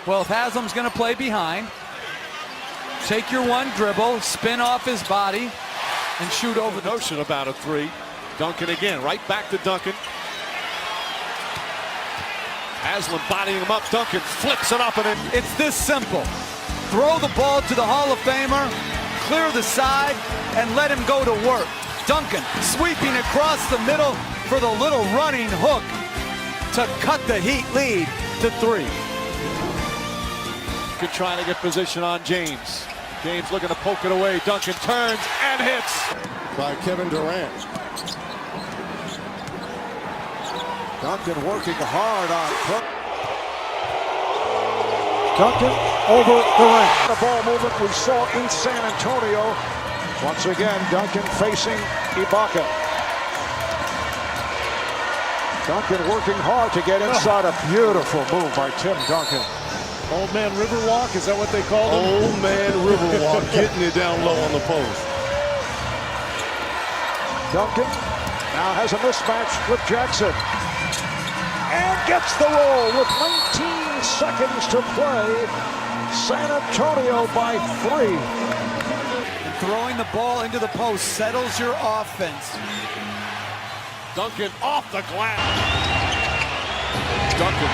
Well, if Haslam's going to play behind, take your one dribble, spin off his body, and shoot over the notion about a three. Duncan again, right back to Duncan. Haslam bodying him up. Duncan flips it up and in. It's this simple. Throw the ball to the Hall of Famer, clear the side, and let him go to work. Duncan sweeping across the middle for the little running hook to cut the Heat lead to 3. Good trying to get position on James. James looking to poke it away. Duncan turns and hits. By Kevin Durant. Duncan working hard on Cook. Duncan over Durant. The ball movement we saw in San Antonio. Once again, Duncan facing Ibaka. Duncan working hard to get inside. A beautiful move by Tim Duncan. Old man Riverwalk, is that what they call him? Old man Riverwalk getting it down low on the post. Duncan now has a mismatch with Jackson. And gets the roll with 19 seconds to play. San Antonio by 3. Throwing the ball into the post settles your offense. Duncan off the glass. Duncan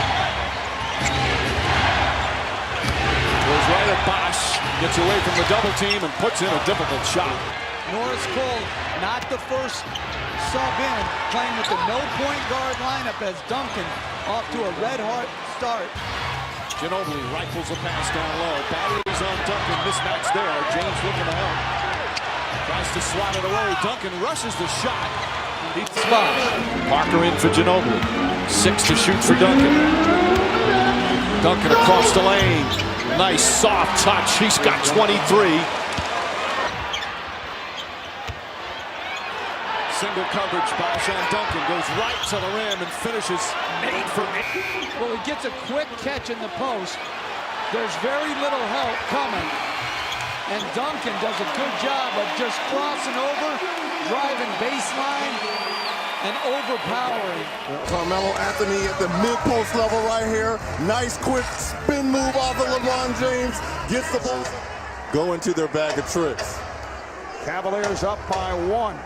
goes right at Bosch, gets away from the double team and puts in a difficult shot. Norris Cole, not the first sub in, playing with the no point guard lineup as Duncan off to a red-hot start. Ginobili rifles a pass down low. Barriers on Duncan, mismatch there. James looking to help. Tries to swat it away. Duncan rushes the shot. Deep spot. Parker in for Ginobili. 6 to shoot for Duncan. Duncan across the lane. Nice soft touch. He's got 23. Single coverage. Bosch on Duncan. Goes right to the rim and finishes 8 for 8. Well, he gets a quick catch in the post. There's very little help coming. And Duncan does a good job of just crossing over, driving baseline, and overpowering. Carmelo Anthony at the mid-post level right here. Nice quick spin move off of LeBron James. Gets the ball. Go into their bag of tricks. Cavaliers up by 1.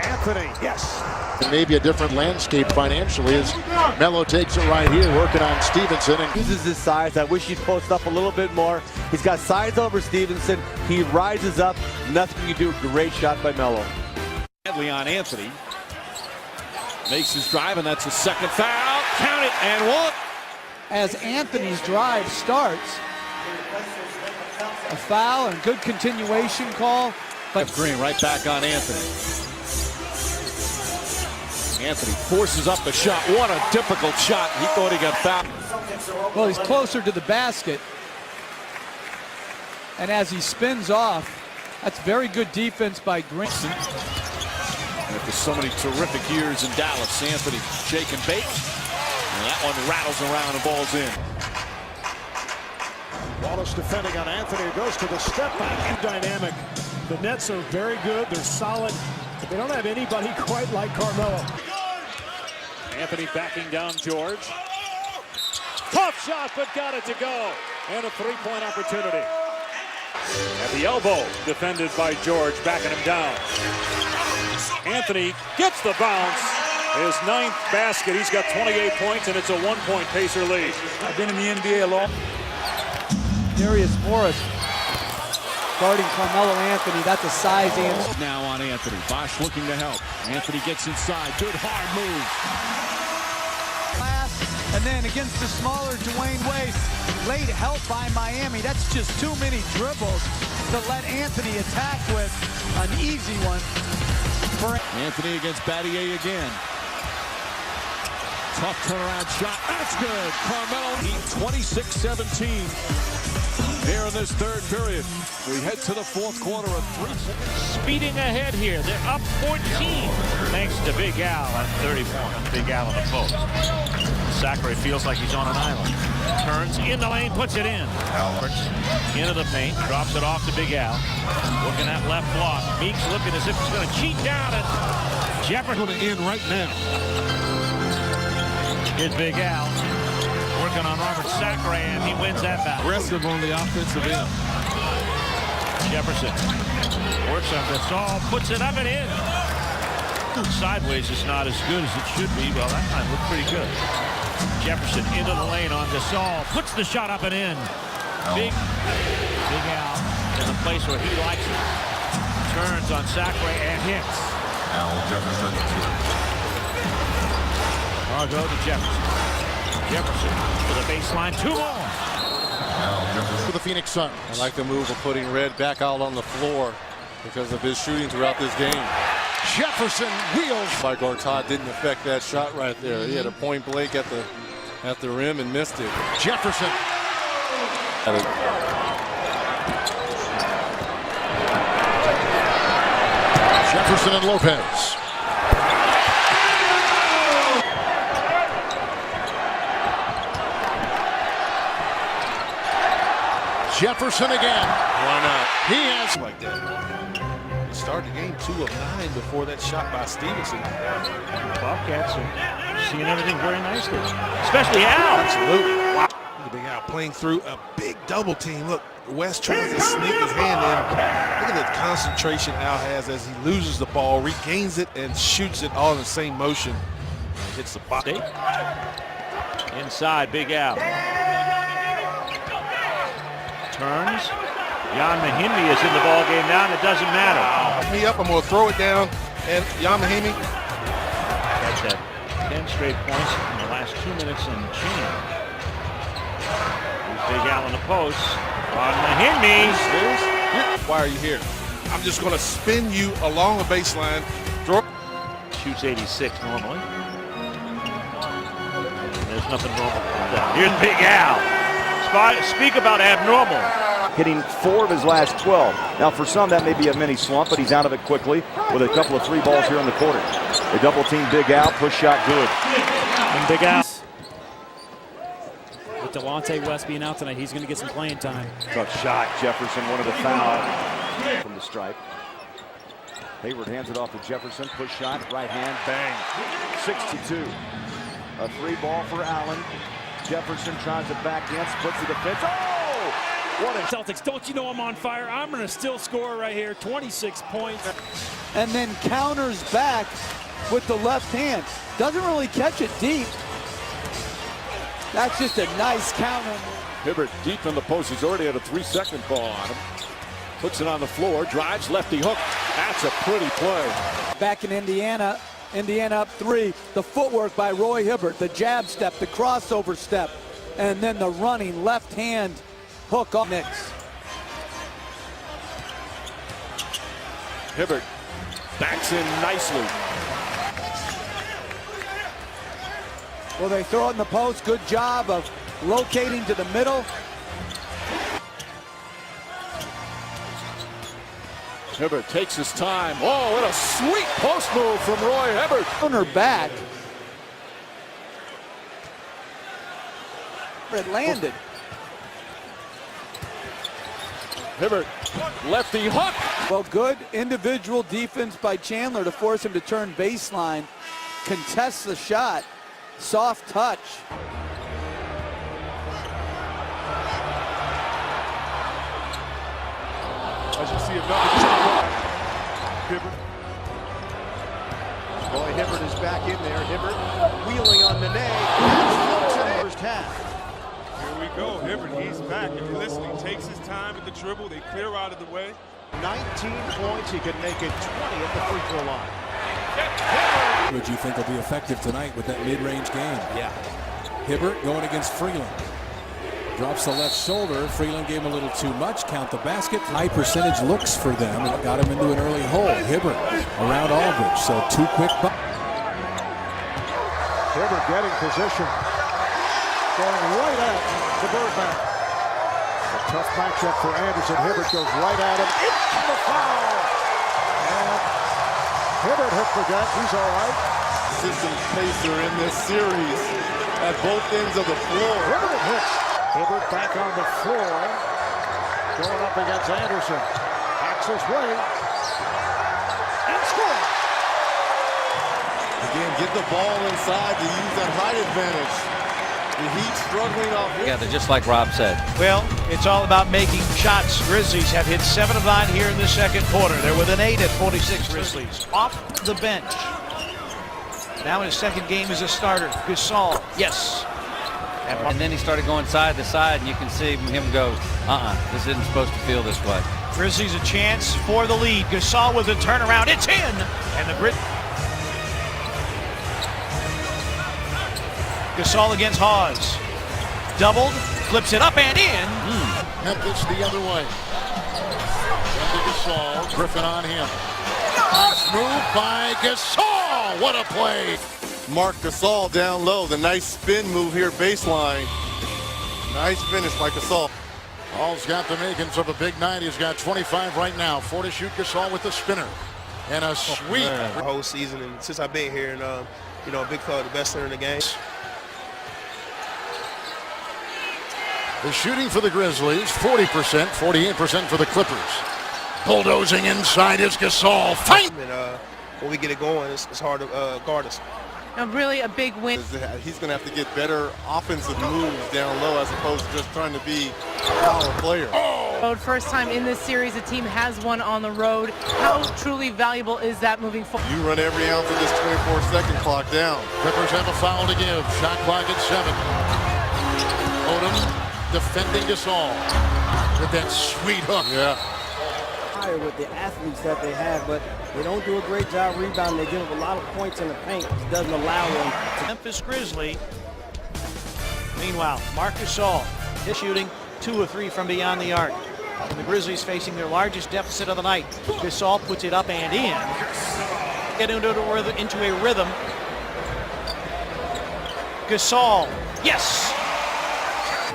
Anthony, yes. Maybe a different landscape financially as Melo takes it right here, working on Stevenson. And uses his size. I wish he'd post up a little bit more. He's got size over Stevenson. He rises up. Nothing you do. Great shot by Melo. Badly on Anthony. Makes his drive, and that's a second foul. Count it, and 1. As Anthony's drive starts, a foul and good continuation call. But Green right back on Anthony. Anthony forces up the shot. What a difficult shot. He thought he got fouled. Well, he's closer to the basket. And as he spins off, that's very good defense by Green. After so many terrific years in Dallas, Anthony shake and bake. And that one rattles around and ball's in. Wallace defending on Anthony. Goes to the step back. Dynamic. The Nets are very good. They're solid. But they don't have anybody quite like Carmelo. Anthony backing down George. Tough shot, but got it to go. And a three-point opportunity. At the elbow, defended by George, backing him down. Anthony gets the bounce. His 9th basket. He's got 28 points, and it's a 1-point Pacer lead. I've been in the NBA a long. Darius Morris guarding Carmelo Anthony. That's a size answer. Now on Anthony. Bosch looking to help. Anthony gets inside. Good hard move. And then against the smaller Dwayne Wade, late help by Miami. That's just too many dribbles to let Anthony attack with. An easy one for Anthony against Battier again. Tough turnaround shot. That's good. Carmelo, 26-17. Here in this third period, we head to the fourth quarter of 3. Speeding ahead here. They're up 14. Thanks to Big Al at 30 points. Big Al on the post. Zachary feels like he's on an island. Turns in the lane, puts it in. Alberts into the paint, drops it off to Big Al. Looking at left block. Meeks looking as if he's going to cheat down, and Jefferson going to end right now. Here's Big Al. Working on Robert Sacre, and he wins that battle. Aggressive on the offensive end. Jefferson works on Gasol, puts it up and in. Sideways is not as good as it should be. Well, that time looked pretty good. Jefferson into the lane on Gasol, puts the shot up and in. Big out in the place where he likes it. Turns on Sacre and hits. I'll go to Jefferson. Jefferson to the baseline, 2 more. For the Phoenix Suns. I like the move of putting Red back out on the floor because of his shooting throughout this game. Jefferson wheels. Like Gortat didn't affect that shot right there. He had a point blank at the rim and missed it. Jefferson. Jefferson and Lopez. Jefferson again. Why not? He has Like that. He started the game 2 of 9 before that shot by Stevenson. Bobcats are seeing everything very nicely, especially Al. Absolutely. Wow. Look at Big Al playing through a big double team. Look, West tries to sneak his hand in. Look at the concentration Al has as he loses the ball, regains it, and shoots it all in the same motion. Hits the box. Inside, Big Al. Turns. Jan Mahimi is in the ball game now, and it doesn't matter. Me up, I'm going to throw it down, and Jan Mahimi. That's at 10 straight points in the last 2 minutes and change. Here's Big Al in the post. On Mahimi. Why are you here? I'm just going to spin you along the baseline. Throw. Shoots 86 normally. There's nothing wrong with that. Here's Big Al. Speak about abnormal. Hitting 4 of his last 12. Now for some that may be a mini slump, but he's out of it quickly with a couple of 3 balls here in the quarter. They double team Big Al, push shot good. And Big Al. With Delonte West being out tonight, he's going to get some playing time. Tough shot. Jefferson wanted a foul from the stripe. Hayward hands it off to Jefferson, push shot, right hand, bang. 62. A 3 ball for Allen. Jefferson tries to back in, splits the defense. Oh! What a Celtics, don't you know I'm on fire? I'm going to still score right here. 26 points. And then counters back with the left hand. Doesn't really catch it deep. That's just a nice counter. Hibbert deep in the post. He's already had a 3-second ball on him. Puts it on the floor, drives, lefty hook. That's a pretty play. Back in Indiana up 3. The footwork by Roy Hibbert, the jab step, the crossover step, and then the running left hand hook on Knicks. Hibbert backs in nicely. Well, they throw it in the post. Good job of locating to the middle. Hibbert takes his time. Oh, what a sweet post move from Roy Hibbert. Corner back. It landed. Hibbert, lefty hook. Well, good individual defense by Chandler to force him to turn baseline. Contests the shot. Soft touch. As you see another Hibbert. Roy Hibbert is back in there. Hibbert wheeling on Nene. First half. Here we go. Hibbert, he's back. If you're listening, takes his time at the dribble. They clear out of the way. 19 points. He can make it 20 at the free throw line. Would you think will be effective tonight with that mid-range game? Yeah. Hibbert going against Freeland. Drops the left shoulder. Freeland gave him a little too much. Count the basket. High percentage looks for them, and it got him into an early hole. Hibbert around Aldridge, so 2 quick. Hibbert getting position. Going right at the Birdman. A tough matchup for Anderson. Hibbert goes right at him. Into the foul. And Hibbert hit the gut. He's all right. Assistant pacer in this series at both ends of the floor. Hibbert hits. Hibbert back on the floor. Going up against Anderson. Backs his way. And scores. Again, get the ball inside to use that height advantage. The Heat struggling off. Yeah, they're just like Rob said. Well, it's all about making shots. Grizzlies have hit 7 of 9 here in the second quarter. They're within 8 at 46. Grizzlies off the bench. Now in his second game as a starter, Gasol, yes. And then he started going side to side, and you can see him go, this isn't supposed to feel this way. Grizzlies a chance for the lead. Gasol with a turnaround, it's in! And the Gasol against Hawes. Doubled, flips it up and in. Memphis the other way. Into Gasol, Griffin on him. Nice move by Gasol. What a play. Marc Gasol down low. The nice spin move here, baseline. Nice finish by Gasol. Hall's got the makings of a big night. He's got 25 right now. 4 to shoot. Gasol with the spinner. And a sweep. The whole season, and since I've been here, and a big club, the best center in the game. The shooting for the Grizzlies, 40%, 48% for the Clippers. Bulldozing inside is Gasol. Fight! And when we get it going, it's hard to guard us. Really a big win. He's going to have to get better offensive moves down low as opposed to just trying to be a power player. First time in this series a team has won on the road. How truly valuable is that moving forward? You run every ounce of this 24-second clock down. Clippers have a foul to give. Shot clock at 7. Odom defending Gasol with that sweet hook. Yeah. With the athletes that they have, but they don't do a great job rebounding. They give up a lot of points in the paint, which doesn't allow them to. Memphis Grizzly. Meanwhile, Marc Gasol, his shooting 2 of 3 from beyond the arc. And the Grizzlies facing their largest deficit of the night. Gasol puts it up and in. Get into a rhythm. Gasol, yes!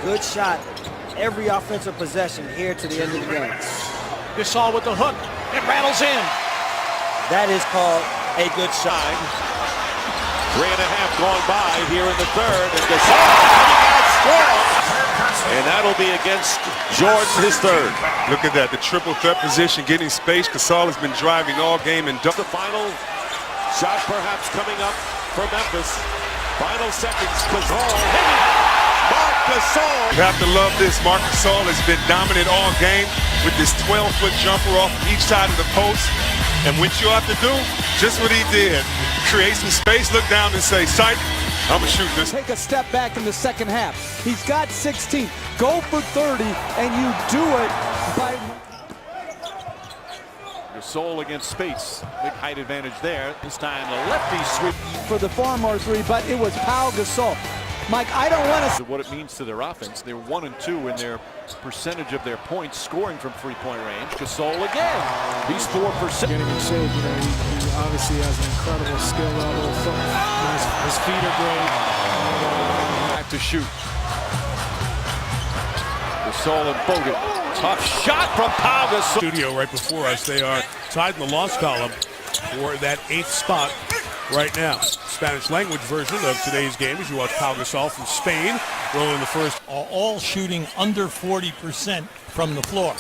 Good shot every offensive possession here to the end of the game. Gasol with the hook. It rattles in. That is called a good shot. 3.5 gone by here in the third. And Gasol coming out strong. And that'll be against Jordan, his third. Look at that, the triple threat position, getting space. Gasol has been driving all game and The final shot perhaps coming up for Memphis. Final seconds, Gasol hitting it. Marc Gasol. You have to love this. Marc Gasol has been dominant all game with this 12-foot jumper off each side of the post. And what you have to do, just what he did. Create some space, look down and say, "Sight, I'm going to shoot this." Take a step back in the second half. He's got 16. Go for 30, and you do it by... Gasol against Spates. Big height advantage there. This time the lefty sweep. For the Farmar 3, but it was Pau Gasol. Mike, I don't want to... What it means to their offense. They're 1 and 2 in their percentage of their points scoring from three-point range. Gasol again. He's 4%. Getting in shape, he obviously has an incredible skill level. His feet are great. Back to shoot. Gasol and Bogut. Tough shot from Pau Gasol. Studio right before us. They are tied in the loss column for that 8th spot right now. Spanish language version of today's game as you watch Pau Gasol from Spain rolling the first. All shooting under 40% from the floor.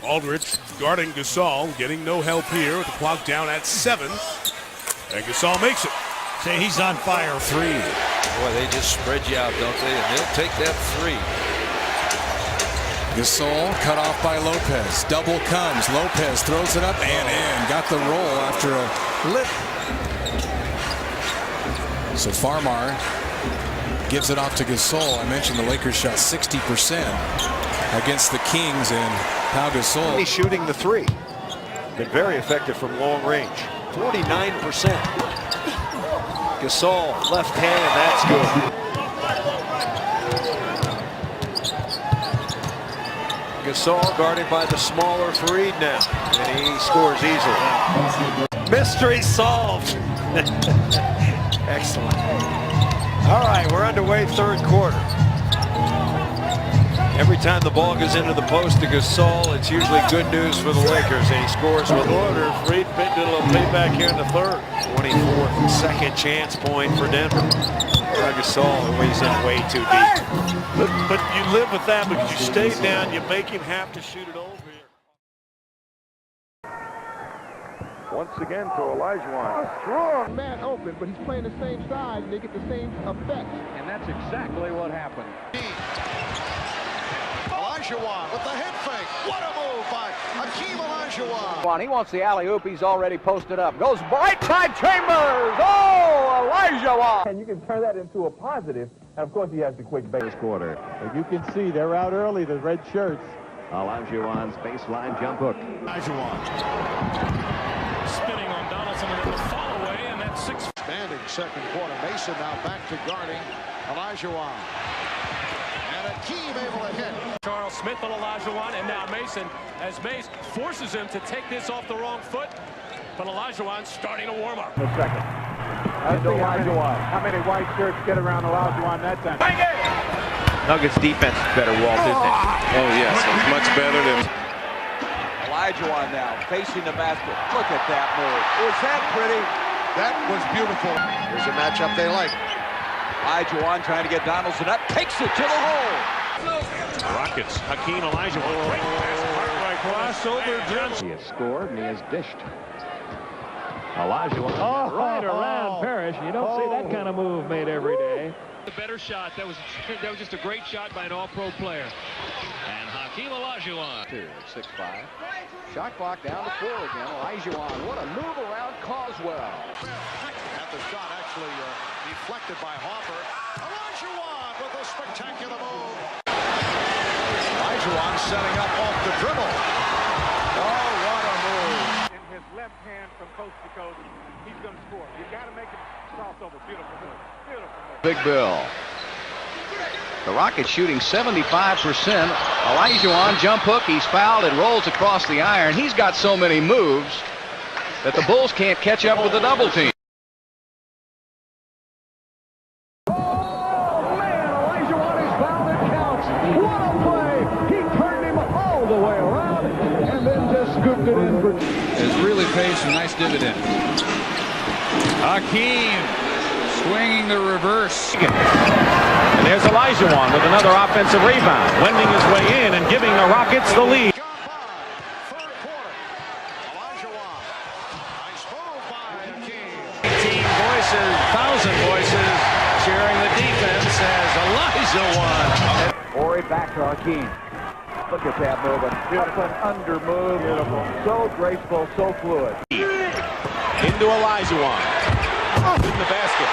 Aldridge guarding Gasol, getting no help here with the clock down at 7. And Gasol makes it. Say he's on fire. 3. Boy, they just spread you out, don't they? And they'll take that 3. Gasol cut off by Lopez. Double comes. Lopez throws it up and in. Got the roll after a lit. So Farmar gives it off to Gasol. I mentioned the Lakers shot 60% against the Kings, and Pau Gasol. He's shooting the 3. Been very effective from long range. 49%. Gasol left hand, that's good. Gasol guarded by the smaller Fareed now, and he scores easily. Mystery solved. Excellent. All right, we're underway, third quarter. Every time the ball goes into the post to Gasol, it's usually good news for the Lakers, and he scores with order. Fareed picked a little payback here in the third. 24th second chance point for Denver. Gasol weighs in way too deep. But you live with that because you stay down, you make him have to shoot it over here. Once again to Olajuwon. Strong man open, but he's playing the same side, and they get the same effect. And that's exactly what happened. Olajuwon with the head fake. What a move by Hakeem Olajuwon. He wants the alley-oop. He's already posted up. Goes right side Chambers. Oh, Olajuwon. And you can turn that into a positive. And, of course, he has the quick base quarter. As you can see, they're out early, the red shirts. Olajuwon's baseline jump hook. Olajuwon. Spinning on Donaldson and then the fall away, and that's 6. Standing second quarter. Mason now back to guarding Olajuwon. And Hakeem able to hit. Charles Smith and Olajuwon, and now Mason, as Mace forces him to take this off the wrong foot. But Olajuwon's starting to warm up. In a second. How many white shirts get around Olajuwon that time? Bang it! Nuggets defense is better, Walt, isn't it? Oh, yes. It's much better than... Olajuwon now facing the basket. Look at that move. Is that pretty? That was beautiful. Here's a matchup they like. Olajuwon trying to get Donaldson up. Takes it to the hole. Rockets. Hakeem Olajuwon. Great pass. Right crossover. He has scored and he has dished. Olajuwon. Right around Parrish. You don't see that kind of move made every day. The better shot. That was just a great shot by an all-pro player. And Hakeem Olajuwon. 6'5". Shot clock down to 4 again. Olajuwon. What a move around Causewell. And the shot actually deflected by Hopper. Olajuwon with a spectacular move. Olajuwon setting up off the dribble. Oh, what a move. In his left hand from coast to coast, he's going to score. You got to make him crossover. Beautiful move. Beautiful move. Big Bill. The Rockets shooting 75%. Olajuwon jump hook. He's fouled and rolls across the iron. He's got so many moves that the Bulls can't catch up with the double team. Has really paid some nice dividends. Hakeem swinging the reverse. And there's Olajuwon with another offensive rebound, wending his way in and giving the Rockets the lead. Third quarter. Olajuwon. Nice move by Hakeem. 18 voices, 1,000 voices cheering the defense as Olajuwon. Horry back to Hakeem. Look at that move. What an under move. Beautiful. So graceful, so fluid. Into Olajuwon. In the basket.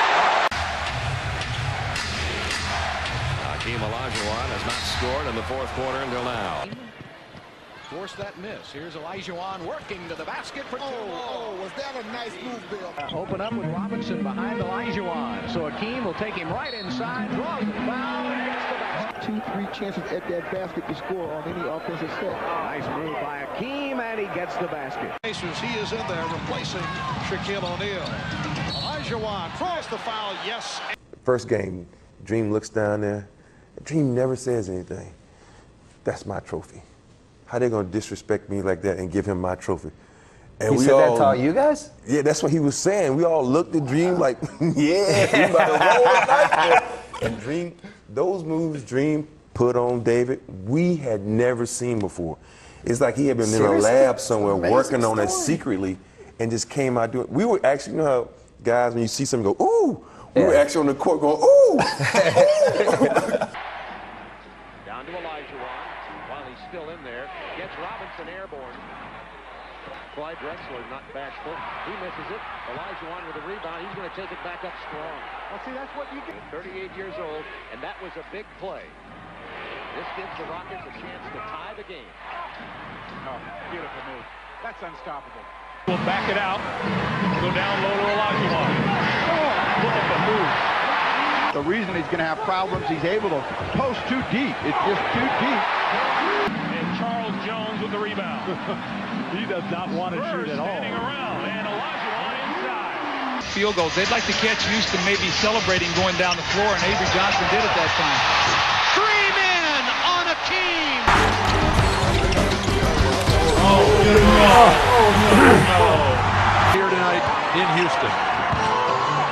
Hakeem Olajuwon has not scored in the fourth quarter until now. Force that miss. Here's Olajuwon working to the basket for two. Was that a nice move, Bill? Open up with Robinson behind Olajuwon. So Hakeem will take him right inside, draws the foul, and gets the basket. 2-3 chances at that basket to score on any offensive set. Nice move by Hakeem, and he gets the basket. He is in there replacing Shaquille O'Neal. Olajuwon draws the foul, yes. First game, Dream looks down there. Dream never says anything. That's my trophy. How they gonna disrespect me like that and give him my trophy? And he we said all, that to all you guys? Yeah, that's what he was saying. We all looked at Dream like, yeah, we about to roll tonight. And Dream, those moves Dream put on David, we had never seen before. It's like he had been in a lab somewhere working on it secretly and just came out doing it. We were actually, you know how guys, when you see something go, ooh, we were actually on the court going, ooh. Down to Olajuwon while he's still in there. Gets Robinson airborne. Clyde Drexler not bashful. He misses it. Olajuwon with a rebound. He's going to take it back up strong. Well, see, that's what you get. 38 years old, and that was a big play. This gives the Rockets a chance to tie the game. Oh, beautiful move. That's unstoppable. We'll back it out. Go down low to Olajuwon. Oh, look at the move. The reason he's going to have problems, he's able to post too deep. It's just too deep. And Charles Jones with the rebound. He does not want to shoot at all. Standing around, and Olajuwon inside. Field goals. They'd like to catch Houston maybe celebrating going down the floor, and Avery Johnson did at that time. 3 men on Hakeem. Here tonight in Houston.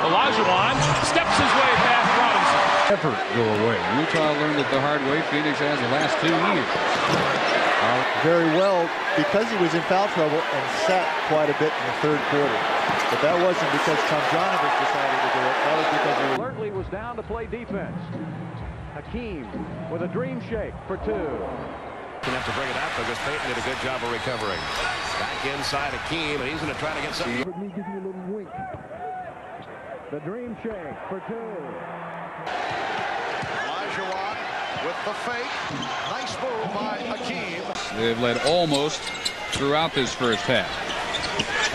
Olajuwon steps his way past Robinson. Ever go away. Utah learned it the hard way. Phoenix has the last 2 years. Very well because he was in foul trouble and sat quite a bit in the third quarter. But that wasn't because Tomjanovich decided to do it. That was because he Lertley was down to play defense. Hakeem with a dream shake for 2. Gonna have to bring it out because Payton did a good job of recovering. Back inside Hakeem, and he's going to try to get something. Let me give you a little wink. The dream shake for 2. Olajuwon with the fake. Nice move by Hakeem. They've led almost throughout this first half.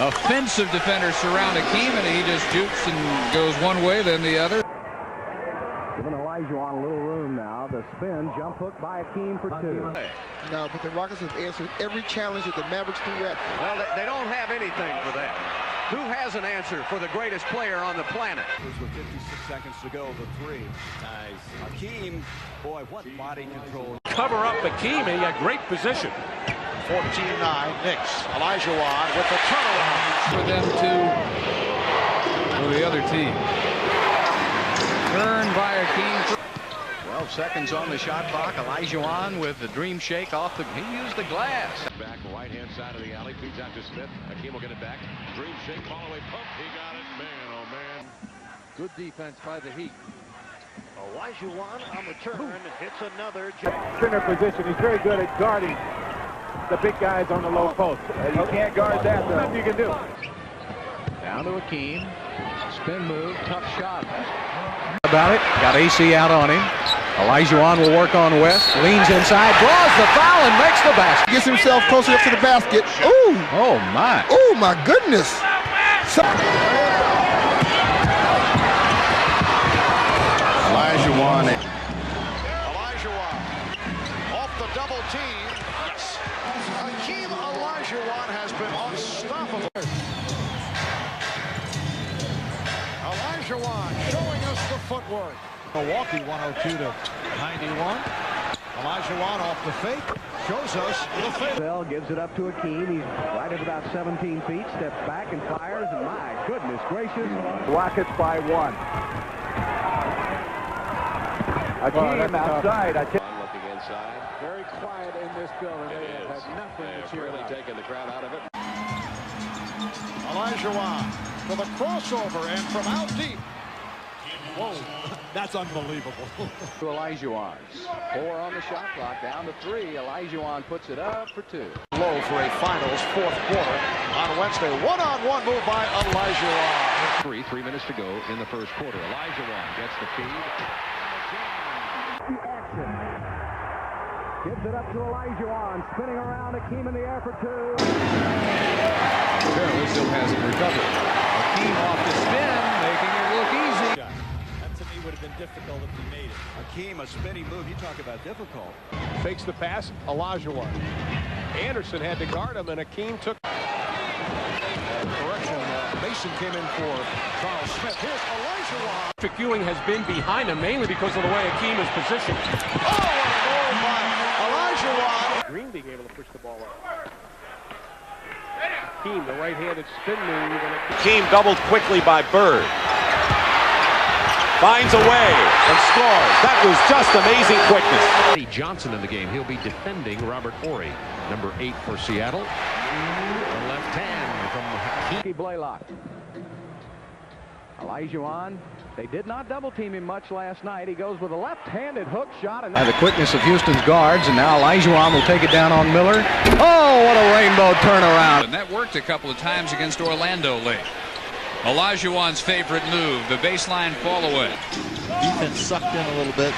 Offensive defenders surround Hakeem, and he just shoots and goes one way, then the other. Giving Olajuwon a little room now. The spin, jump hook by Hakeem for 2. No, but the Rockets have answered every challenge that the Mavericks threw at them. Well, they don't have anything for that. Who has an answer for the greatest player on the planet? With 56 seconds to go, the 3. Nice. Hakeem, boy, what body control. Cover up Hakeem, he had great position. 14-9, Knicks. Olajuwon with the turnaround. For them to, for the other team. Turned by Hakeem. 12 seconds on the shot clock. Olajuwon with the dream shake off the. He used the glass. Back right-hand side of the alley, feeds out to Smith. Hakeem will get it back. Dream shake, fall away pump. He got it. Man, oh man. Good defense by the Heat. Olajuwon on the turn hits another. Center position. He's very good at guarding the big guys on the low post. You can't guard that. Nothing you can do. Down to Hakeem. Spin move, tough shot. About it, got AC out on him. Olajuwon will work on West, leans inside, draws the foul, and makes the basket. Gets himself closer up to the basket. Ooh! Oh my! Oh my goodness! Olajuwon off the double team. Yes. Hakeem Olajuwon has been unstoppable. Olajuwon showing us the footwork. Milwaukee 102 to 91. Olajuwon off the fake shows us the fake. Bell gives it up to Hakeem. He's right at about 17 feet. Steps back and fires. And my goodness gracious, Rockets by 1. Hakeem outside. Looking inside. Very quiet in this building. They have nothing to cheer Really about. taking the crowd out of it. Olajuwon for the crossover and from out deep. Whoa, that's unbelievable. To Olajuwon. 4 on the shot clock, down to 3. Olajuwon puts it up for 2. Low for a finals fourth quarter on Wednesday. One-on-one move by Olajuwon. 3 minutes to go in the first quarter. Olajuwon gets the feed. Action. Gives it up to Olajuwon, spinning around, Hakeem in the air for 2. Apparently still hasn't recovered. Hakeem off the spin, making it look easy. That to me would have been difficult if he made it. Hakeem, a spinning move. You talk about difficult. Fakes the pass. Olajuwon. Anderson had to guard him, and Hakeem took. Correction. Mason came in for Charles Smith. Here's Olajuwon. Patrick Ewing has been behind him mainly because of the way Hakeem is positioned. Oh, what a move by Olajuwon. Green being able to push the ball up. Hakeem, the right-handed spin move. Hakeem doubled quickly by Bird. Finds a way and scores. That was just amazing quickness. Eddie Johnson in the game. He'll be defending Robert Horry, number 8 for Seattle. The left hand from Hakeem. Blaylock. Olajuwon. They did not double team him much last night. He goes with a left-handed hook shot. And By the quickness of Houston's guards, and now Olajuwon will take it down on Miller. Oh, what a rainbow turnaround. And that worked a couple of times against Orlando late. Olajuwon's favorite move, the baseline fall away. Defense sucked in a little bit.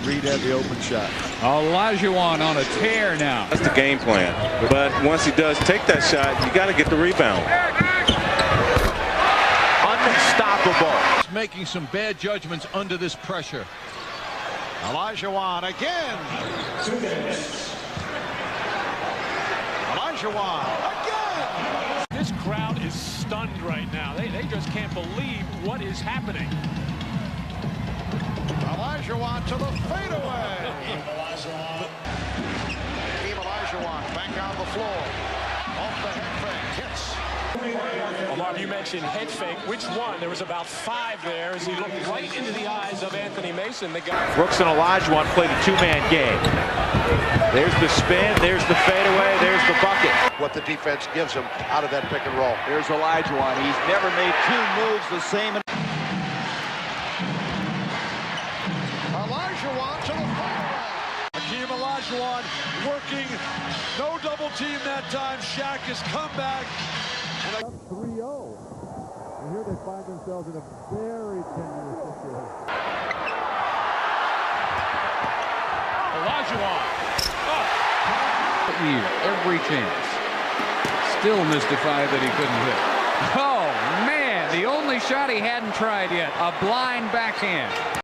Reed had the open shot. Olajuwon on a tear now. That's the game plan. But once he does take that shot, you got to get the rebound. Unstoppable. Making some bad judgments under this pressure. Olajuwon again. Olajuwon again. This crowd is stunned right now. They just can't believe what is happening. Olajuwon to the fadeaway. Hakeem Olajuwon back on the floor. Off the head fake. Hits. Marv, you mentioned head fake. Which one? There was about 5 there as he looked right into the eyes of Anthony Mason. The guy. Brooks and Olajuwon played a 2-man game. There's the spin, there's the fadeaway, there's the bucket. What the defense gives him out of that pick and roll. Here's Olajuwon. He's never made 2 moves the same. Olajuwon to the fadeaway. Hakeem Olajuwon working. No double team that time. Shaq has come back. 3-0. And here they find themselves in a very tenuous situation. Olajuwon. Every chance. Still mystified that he couldn't hit. Oh, man, the only shot he hadn't tried yet. A blind backhand.